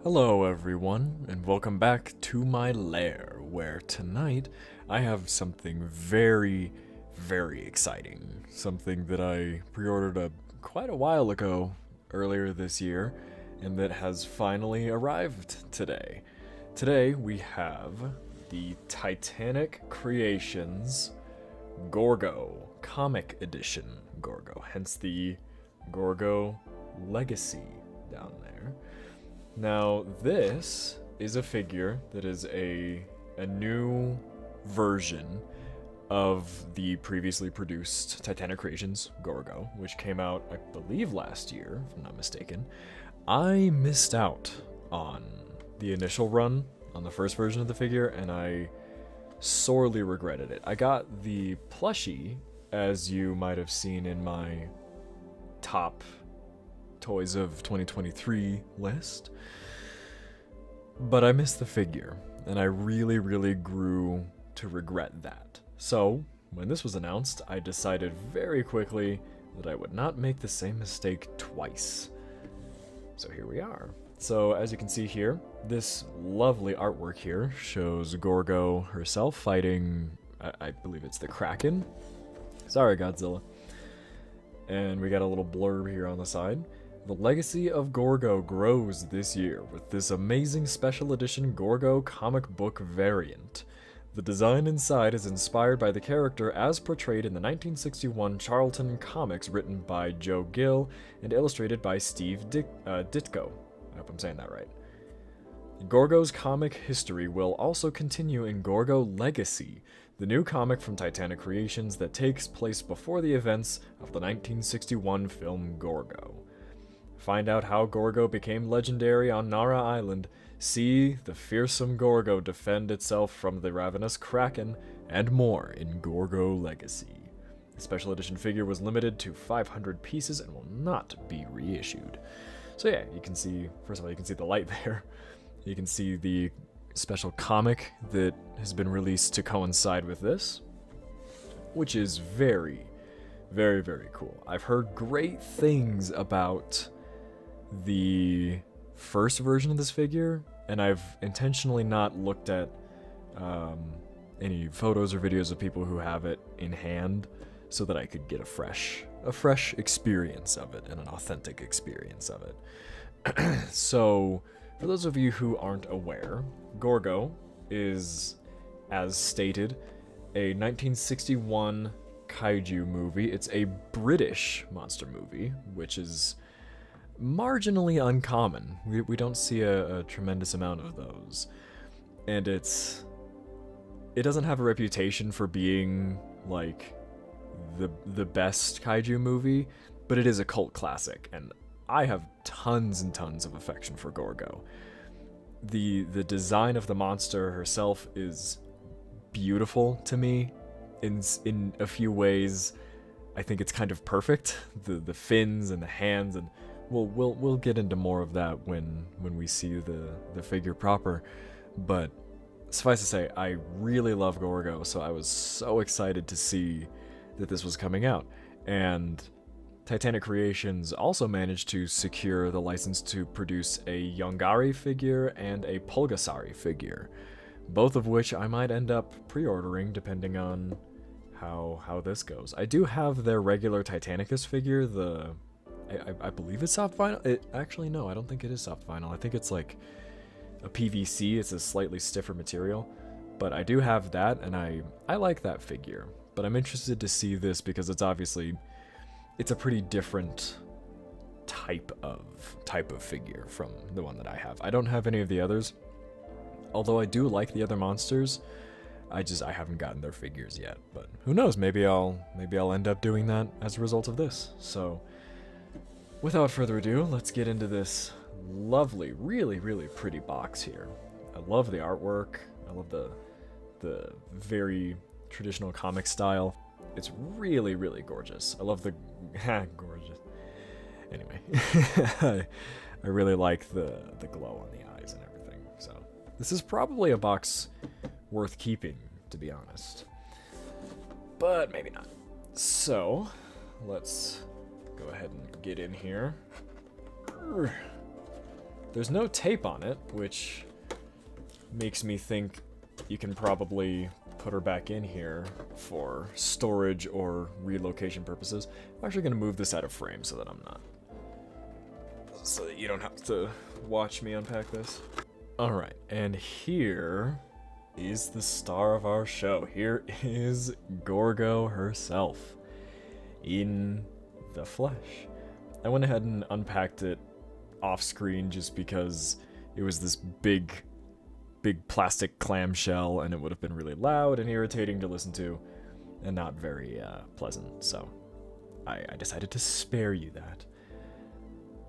Hello everyone, and welcome back to my lair, where tonight I have something very, very exciting. Something that I pre-ordered quite a while ago, earlier this year, and that has finally arrived today. Today we have the Titanic Creations GORGO Comic Edition GORGO, hence the GORGO Legacy down there. Now, this is a figure that is a new version of the previously produced Titanic Creations GORGO, which came out, I believe, last year, if I'm not mistaken. I missed out on the initial run on the first version of the figure, and I sorely regretted it. I got the plushie, as you might have seen in my top Toys of 2023 list, but I missed the figure, and I really, really grew to regret that. So, when this was announced, I decided very quickly that I would not make the same mistake twice. So here we are. So, as you can see here, this lovely artwork here shows GORGO herself fighting, I believe it's the Kraken. Sorry, Godzilla. And we got a little blurb here on the side. The legacy of GORGO grows this year with this amazing special edition GORGO comic book variant. The design inside is inspired by the character as portrayed in the 1961 Charlton comics written by Joe Gill and illustrated by Steve Ditko. I hope I'm saying that right. GORGO's comic history will also continue in GORGO Legacy, the new comic from Titanic Creations that takes place before the events of the 1961 film GORGO. Find out how GORGO became legendary on Nara Island, see the fearsome GORGO defend itself from the ravenous Kraken, and more in GORGO Legacy. The special edition figure was limited to 500 pieces and will not be reissued. So yeah, you can see, first of all, you can see the light there. You can see the special comic that has been released to coincide with this, which is very, very, very cool. I've heard great things about the first version of this figure, and I've intentionally not looked at any photos or videos of people who have it in hand so that I could get a fresh experience of it and an authentic experience of it. So, for those of you who aren't aware, GORGO is, as stated, a 1961 kaiju movie. It's a British monster movie, which is marginally uncommon. We don't see a tremendous amount of those. And it doesn't have a reputation for being, like, the best kaiju movie, but it is a cult classic, and I have tons and tons of affection for GORGO. The design of the monster herself is beautiful to me. In a few ways, I think it's kind of perfect. The fins and the hands, and we'll get into more of that when we see the figure proper. But suffice to say, I really love GORGO, so I was so excited to see that this was coming out. And Titanic Creations also managed to secure the license to produce a Yongari figure and a Pulgasari figure, both of which I might end up pre-ordering depending on how this goes. I do have their regular Titanicus figure, I believe it's soft vinyl. Actually, no, I don't think it is soft vinyl. I think it's like a PVC. It's a slightly stiffer material, but I do have that, and I like that figure. But I'm interested to see this because it's a pretty different type of figure from the one that I have. I don't have any of the others, although I do like the other monsters. I haven't gotten their figures yet, but who knows? Maybe I'll end up doing that as a result of this. So, without further ado, let's get into this lovely, really, really pretty box here. I love the artwork. I love the very traditional comic style. It's really, really gorgeous. I love the gorgeous. Anyway, I really like the glow on the eyes and everything. So this is probably a box worth keeping, to be honest. But maybe not. So let's go ahead and get in here. There's no tape on it, which makes me think you can probably put her back in here for storage or relocation purposes. I'm actually going to move this out of frame so that I'm not... so that you don't have to watch me unpack this. Alright, and here is the star of our show. Here is GORGO herself in the flesh. I went ahead and unpacked it off screen just because it was this big plastic clamshell and it would have been really loud and irritating to listen to and not very pleasant, so I decided to spare you that.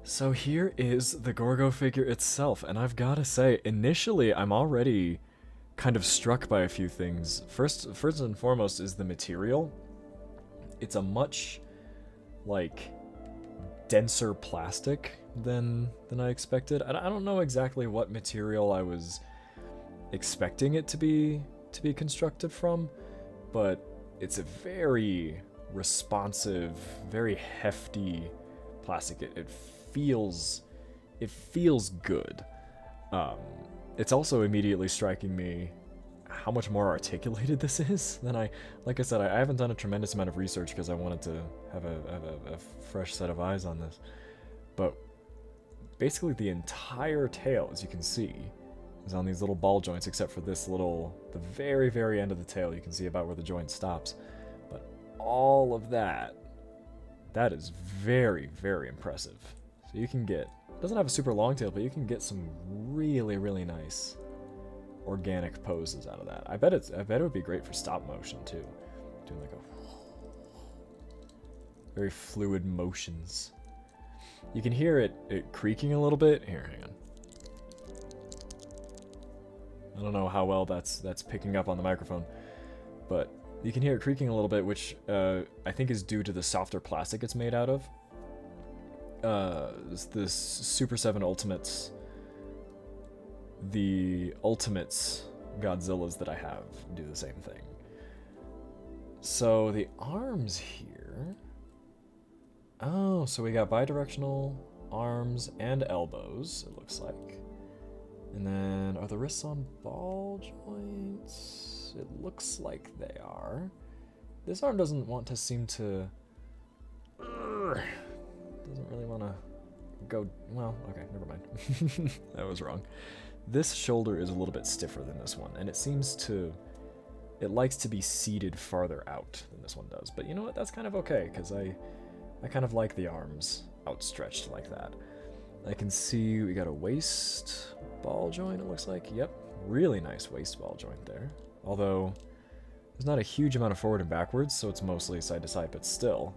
So here is the GORGO figure itself, and I've gotta say, initially I'm already kind of struck by a few things. First and foremost is the material. It's a much, like, denser plastic than I expected. I don't know exactly what material I was expecting it to be constructed from, but it's a very responsive, very hefty plastic. It feels good. It's also immediately striking me how much more articulated this is than like I said, I haven't done a tremendous amount of research because I wanted to have a fresh set of eyes on this. But basically the entire tail, as you can see, is on these little ball joints, except for this little, the very, very end of the tail. You can see about where the joint stops. But all of that is very, very impressive. So you can get, it doesn't have a super long tail, but you can get some really, really nice organic poses out of that. I bet it would be great for stop motion too. Doing like a very fluid motions. You can hear it creaking a little bit. Here, hang on. I don't know how well that's picking up on the microphone, but you can hear it creaking a little bit, which I think is due to the softer plastic it's made out of. This Super 7 Ultimates, the Ultimates Godzillas that I have do the same thing. So the arms here, oh, so we got bidirectional arms and elbows, it looks like. And then, are the wrists on ball joints? It looks like they are. This arm doesn't want to seem to... doesn't really want to go... Well, okay, never mind. That was wrong. This shoulder is a little bit stiffer than this one, and it seems to... It likes to be seated farther out than this one does. But you know what? That's kind of okay, because I kind of like the arms outstretched like that. I can see we got a waist ball joint, it looks like. Yep, really nice waist ball joint there. Although, there's not a huge amount of forward and backwards, so it's mostly side to side, but still,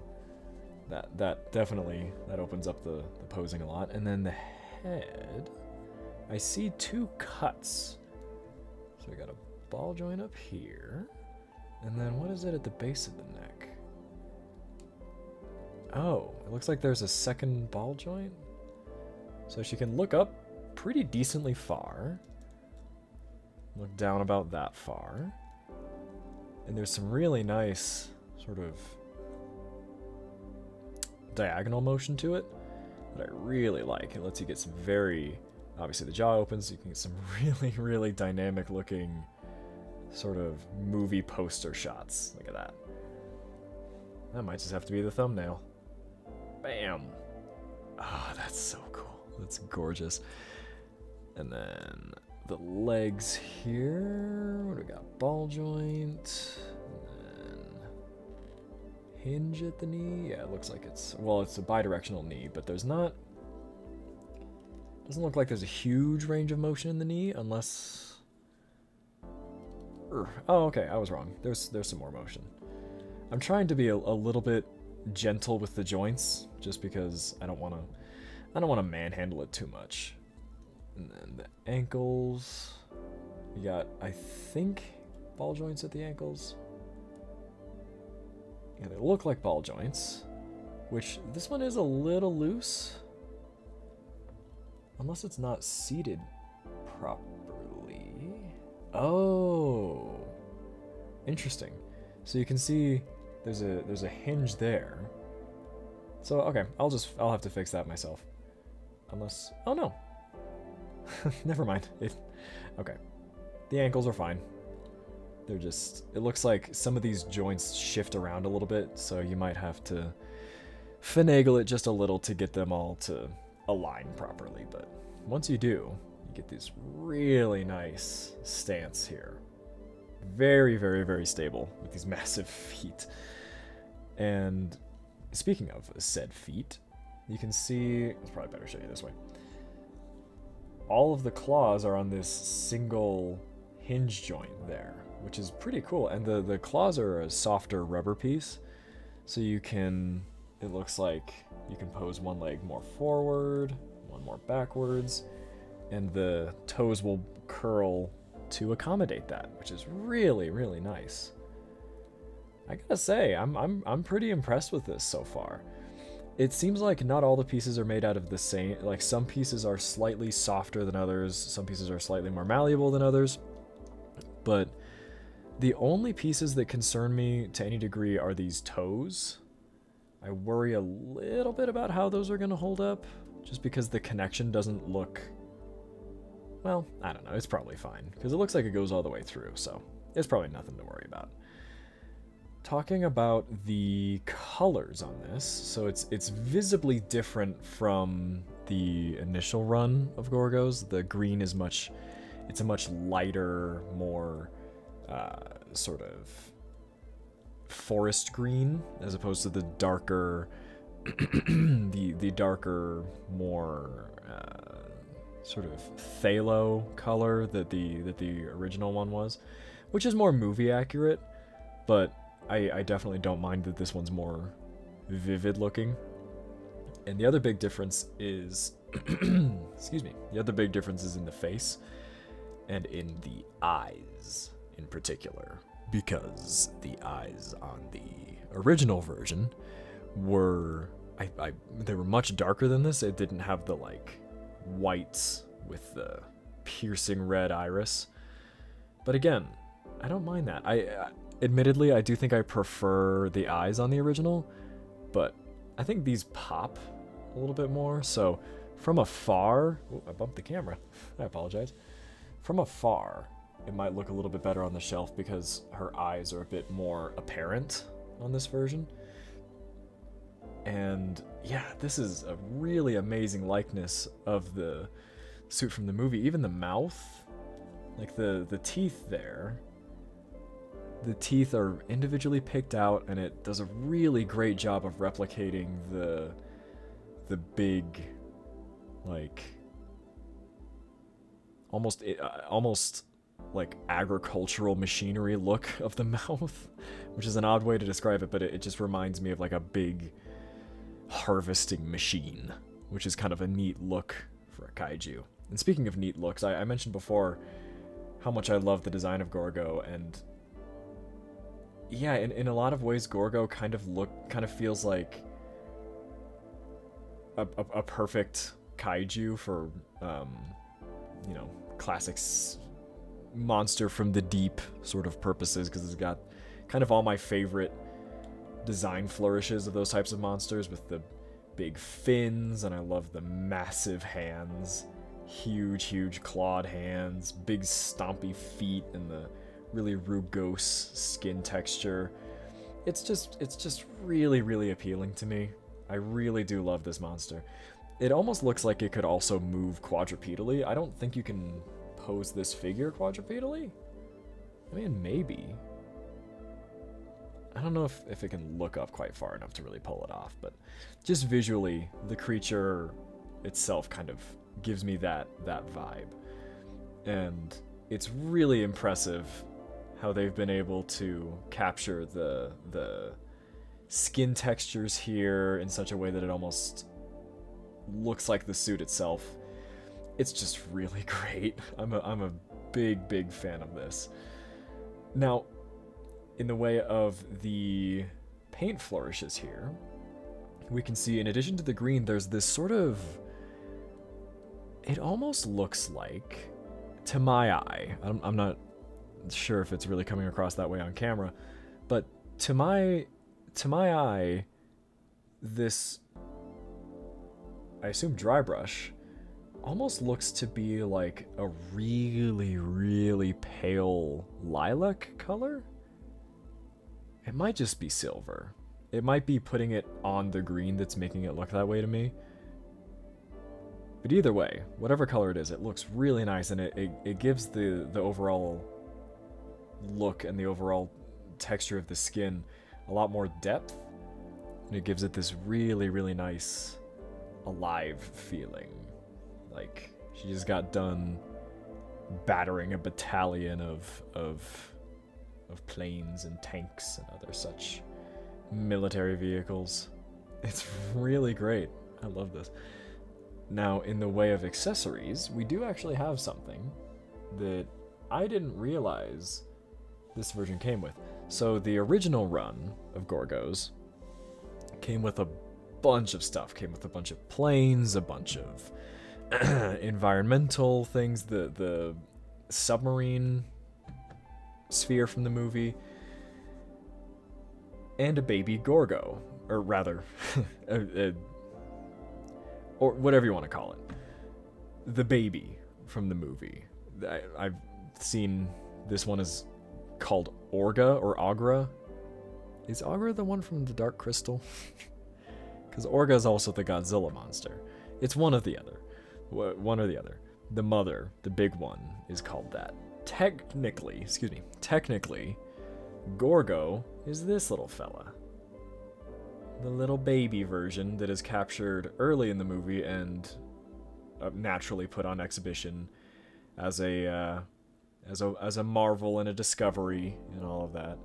that definitely, that opens up the posing a lot. And then the head, I see two cuts. So we got a ball joint up here, and then what is it at the base of the neck? Oh, it looks like there's a second ball joint. So she can look up pretty decently far. Look down about that far. And there's some really nice sort of diagonal motion to it that I really like. It lets you get some very... Obviously the jaw opens, you can get some really, really dynamic looking sort of movie poster shots. Look at that. That might just have to be the thumbnail. Bam! Ah, oh, that's so cool. That's gorgeous. And then the legs here. What do we got? Ball joint. And then hinge at the knee. Yeah, it looks like it's... Well, it's a bidirectional knee, but there's not... Doesn't look like there's a huge range of motion in the knee, unless... Oh, okay, I was wrong. There's some more motion. I'm trying to be a little bit gentle with the joints, just because I don't want to manhandle it too much. And then the ankles, we got, I think, ball joints at the ankles. Yeah, they look like ball joints, which this one is a little loose, unless it's not seated properly. Oh, interesting. So you can see there's a hinge there. So okay, I'll have to fix that myself. Unless, oh no, Never mind. Okay. The ankles are fine. They're just... It looks like some of these joints shift around a little bit, so you might have to finagle it just a little to get them all to align properly. But once you do, you get this really nice stance here. Very, very, very stable with these massive feet. And speaking of said feet, you can see... It's probably better to show you this way. All of the claws are on this single hinge joint there, which is pretty cool. And the claws are a softer rubber piece, so you can... It looks like you can pose one leg more forward, one more backwards, and the toes will curl to accommodate that, which is really, really nice. I gotta say, I'm pretty impressed with this so far. It seems like not all the pieces are made out of the same, like some pieces are slightly softer than others, some pieces are slightly more malleable than others, but the only pieces that concern me to any degree are these toes. I worry a little bit about how those are gonna hold up, just because the connection doesn't look... Well, I don't know, it's probably fine, because it looks like it goes all the way through, so it's probably nothing to worry about. Talking about the colors on this, so it's visibly different from the initial run of Gorgos. The green is it's a much lighter, more sort of forest green, as opposed to the darker, the darker, more sort of phthalo color that the original one was, which is more movie accurate, but I definitely don't mind that this one's more vivid looking. And the other big difference is, excuse me, the other big difference is in the face and in the eyes in particular, because the eyes on the original version were, they were much darker than this. It didn't have the like whites with the piercing red iris. But again, I don't mind that. Admittedly, I do think I prefer the eyes on the original, but I think these pop a little bit more. So from afar, oh, I bumped the camera. I apologize. From afar, it might look a little bit better on the shelf because her eyes are a bit more apparent on this version. And yeah, this is a really amazing likeness of the suit from the movie. Even the mouth, like the teeth there. The teeth are individually picked out, and it does a really great job of replicating the big, like, almost like agricultural machinery look of the mouth, which is an odd way to describe it, but it just reminds me of like a big harvesting machine, which is kind of a neat look for a kaiju. And speaking of neat looks, I mentioned before how much I love the design of Gorgo, and yeah, in a lot of ways, Gorgo kind of feels like a perfect kaiju for, you know, classics monster from the deep sort of purposes, because it's got kind of all my favorite design flourishes of those types of monsters, with the big fins, and I love the massive hands, huge clawed hands, big stompy feet, and the really rugose skin texture. It's just really appealing to me. I really do love this monster. It almost looks like it could also move quadrupedally. I don't think you can pose this figure quadrupedally. I mean, maybe. I don't know if it can look up quite far enough to really pull it off, but just visually, the creature itself kind of gives me that vibe. And it's really impressive how they've been able to capture the skin textures here in such a way that it almost looks like the suit itself. It's just really great. I'm a big fan of this. Now, in the way of the paint flourishes here, we can see in addition to the green, there's this sort of, it almost looks like, to my eye, I'm not sure if it's really coming across that way on camera, but to my eye, this, I assume dry brush, almost looks to be like a really, really pale lilac color. It might just be silver. It might be putting it on the green that's making it look that way to me. But either way, whatever color it is, it looks really nice, and it gives the overall look and the overall texture of the skin a lot more depth, and it gives it this really, really nice, alive feeling. Like she just got done battering a battalion of planes and tanks and other such military vehicles. It's really great. I love this. Now, in the way of accessories, we do actually have something that I didn't realize this version came with. So the original run of GORGO's came with a bunch of stuff. Came with a bunch of planes, a bunch of environmental things, the submarine sphere from the movie, and a baby GORGO, or rather, or whatever you want to call it, the baby from the movie. I've seen this one is called Orga or Agra. Is Agra the one from the Dark Crystal? Because Orga is also the Godzilla monster. It's one or the other. The mother, the big one, is called that. Technically, GORGO is this little fella. The little baby version that is captured early in the movie and naturally put on exhibition as a marvel and a discovery and all of that.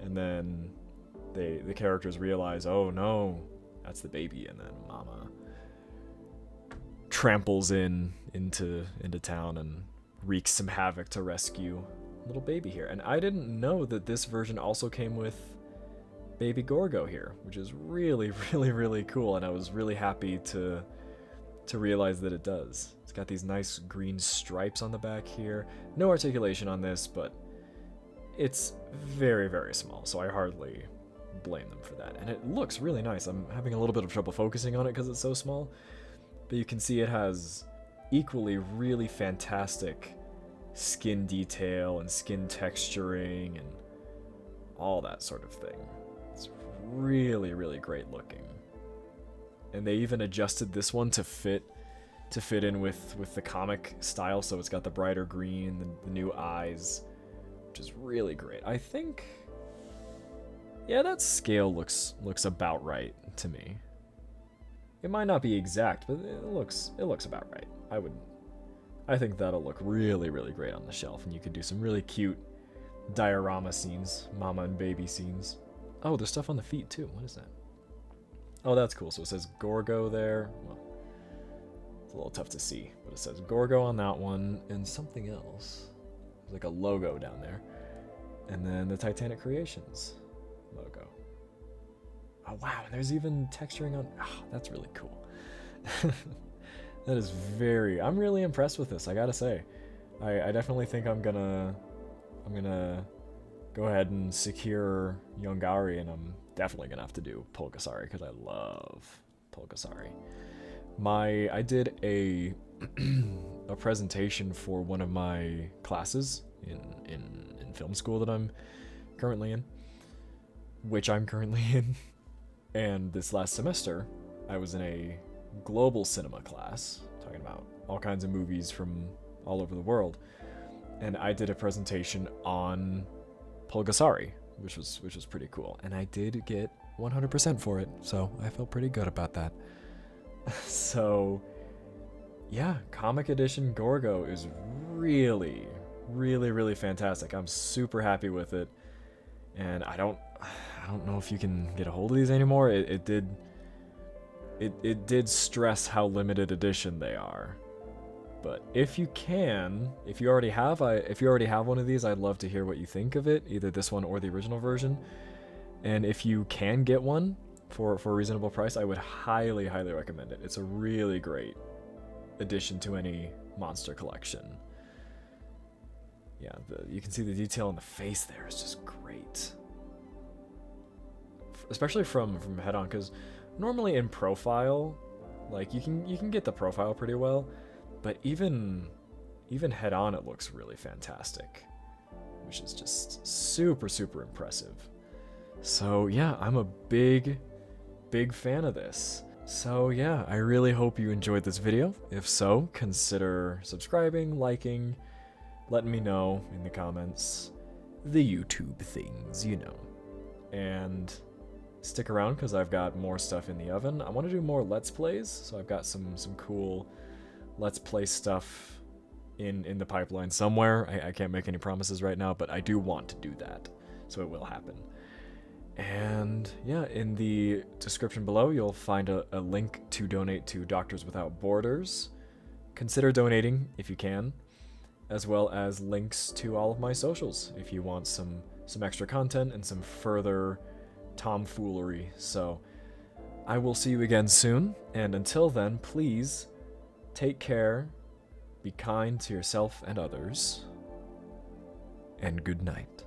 And then the characters realize, oh no, that's the baby, and then Mama tramples into town and wreaks some havoc to rescue little baby here. And I didn't know that this version also came with baby GORGO here, which is really, really, really cool, and I was really happy to realize that it does. It's got these nice green stripes on the back here. No articulation on this, but it's very, very small, so I hardly blame them for that. And it looks really nice. I'm having a little bit of trouble focusing on it because it's so small, but you can see it has equally really fantastic skin detail and skin texturing and all that sort of thing. It's really, really great looking. And they even adjusted this one to fit in with the comic style, so it's got the brighter green, the new eyes, which is really great. I think, yeah, that scale looks about right to me. It might not be exact, but it looks about right. I think that'll look really, really great on the shelf, and you could do some really cute diorama scenes, mama and baby scenes. Oh, there's stuff on the feet too. What is that? Oh, that's cool. So it says GORGO there. Well, it's a little tough to see, but it says GORGO on that one, and something else. There's like a logo down there. And then the Titanic Creations logo. Oh, wow. And there's even texturing on... Oh, that's really cool. That is I'm really impressed with this, I gotta say. I definitely think I'm gonna go ahead and secure Yongari, and I'm definitely gonna have to do Pulgasari because I love Pulgasari. I did a presentation for one of my classes in film school that I'm currently in, and this last semester I was in a global cinema class talking about all kinds of movies from all over the world, and I did a presentation on Pulgasari, which was pretty cool, and I did get 100% for it, so I felt pretty good about that. So yeah, comic edition GORGO is really, really, really fantastic. I'm super happy with it, and I don't know if you can get a hold of these anymore. It did stress how limited edition they are. But if you already have one of these, I'd love to hear what you think of it, either this one or the original version. And if you can get one for a reasonable price, I would highly, highly recommend it. It's a really great addition to any monster collection. Yeah, you can see the detail in the face there is just great. Especially from head on, because normally in profile, like you can get the profile pretty well, But even head on, it looks really fantastic, which is just super, super impressive. So yeah, I'm a big fan of this. So yeah, I really hope you enjoyed this video. If so, consider subscribing, liking, letting me know in the comments. The YouTube things, you know. And stick around because I've got more stuff in the oven. I want to do more Let's Plays, so I've got some cool Let's Play stuff in the pipeline somewhere. I can't make any promises right now, but I do want to do that, so it will happen. And yeah, in the description below, you'll find a link to donate to Doctors Without Borders. Consider donating if you can, as well as links to all of my socials if you want some extra content and some further tomfoolery. So I will see you again soon, and until then, please take care, be kind to yourself and others, and good night.